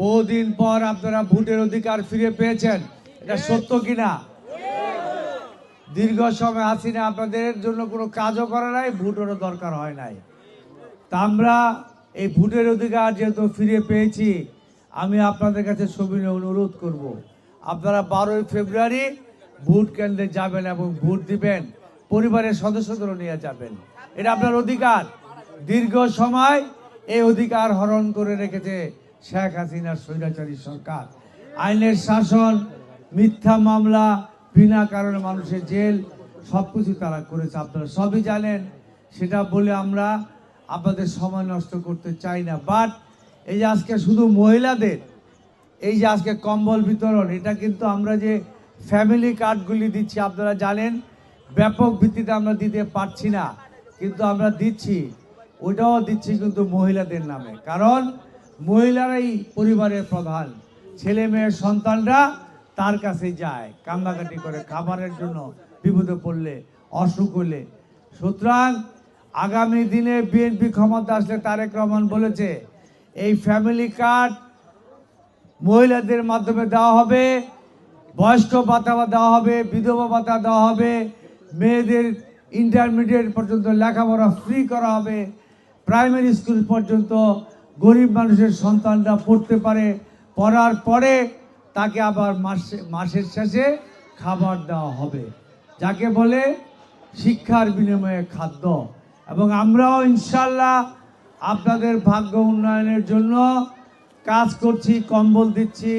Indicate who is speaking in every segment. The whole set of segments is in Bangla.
Speaker 1: বহুদিন পর আপনারা ভোটের অধিকার ফিরে পেয়েছেন, এটা সত্য কিনা? দীর্ঘ সময় হাসিনা আপনাদের জন্য কোনো কাজও করে নাই, ভোটেরও দরকার হয় নাই। তা আমরা এই ভোটের অধিকার যেহেতু ফিরে পেয়েছি, আমি আপনাদের কাছে সবিনয় অনুরোধ করব, আপনারা 12ই ফেব্রুয়ারি ভোট কেন্দ্রে যাবেন এবং ভোট দিবেন, পরিবারের সদস্যদেরও নিয়ে যাবেন। এটা আপনার অধিকার। দীর্ঘ সময় এই অধিকার হরণ করে রেখেছে শেখ হাসিনার স্বৈরাচারী সরকার। আইনের শাসন, মিথ্যা মামলা, বিনা কারণে মানুষের জেল, সবকিছু তারা করেছে, আপনারা সবই জানেন। সেটা বলে আমরা আপনাদের সময় নষ্ট করতে চাই না। বাট এই যে আজকে শুধু মহিলাদের এই যে আজকে কম্বল বিতরণ, এটা কিন্তু আমরা যে ফ্যামিলি কার্ডগুলি দিচ্ছি, আপনারা জানেন ব্যাপক ভিত্তিতে আমরা দিতে পারছি না, কিন্তু আমরা দিচ্ছি। ওইটাও দিচ্ছি কিন্তু মহিলাদের নামে, কারণ মহিলারাই পরিবারের প্রধান। ছেলে মেয়ের সন্তানরা তার কাছে যায় কান্নাকাটি করে খাবারের জন্য, বিপদে পড়লে, অসুখ হলে। সুতরাং আগামী দিনে বিএনপি ক্ষমতা আসলে তারেক রহমান বলেছে এই ফ্যামিলি কার্ড মহিলাদের মাধ্যমে দেওয়া হবে, বয়স্ক ভাতা দেওয়া হবে, বিধবা ভাতা দেওয়া হবে, মেয়েদের ইন্টারমিডিয়েট পর্যন্ত লেখাপড়া ফ্রি করা হবে, প্রাইমারি স্কুল পর্যন্ত গরিব মানুষের সন্তানরা পড়তে পারে, পড়ার পরে তাকে আবার মাসের শেষে খাবার দেওয়া হবে, যাকে বলে শিক্ষার বিনিময়ে খাদ্য। এবং আমরাও ইনশাল্লাহ আপনাদের ভাগ্য উন্নয়নের জন্য কাজ করছি, কম্বল দিচ্ছি,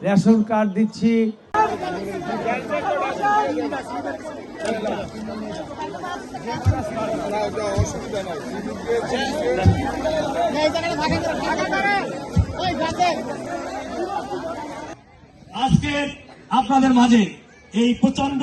Speaker 1: রেশন কার্ড দিচ্ছি।
Speaker 2: আজকে আপনাদের মাঝে এই প্রচন্ড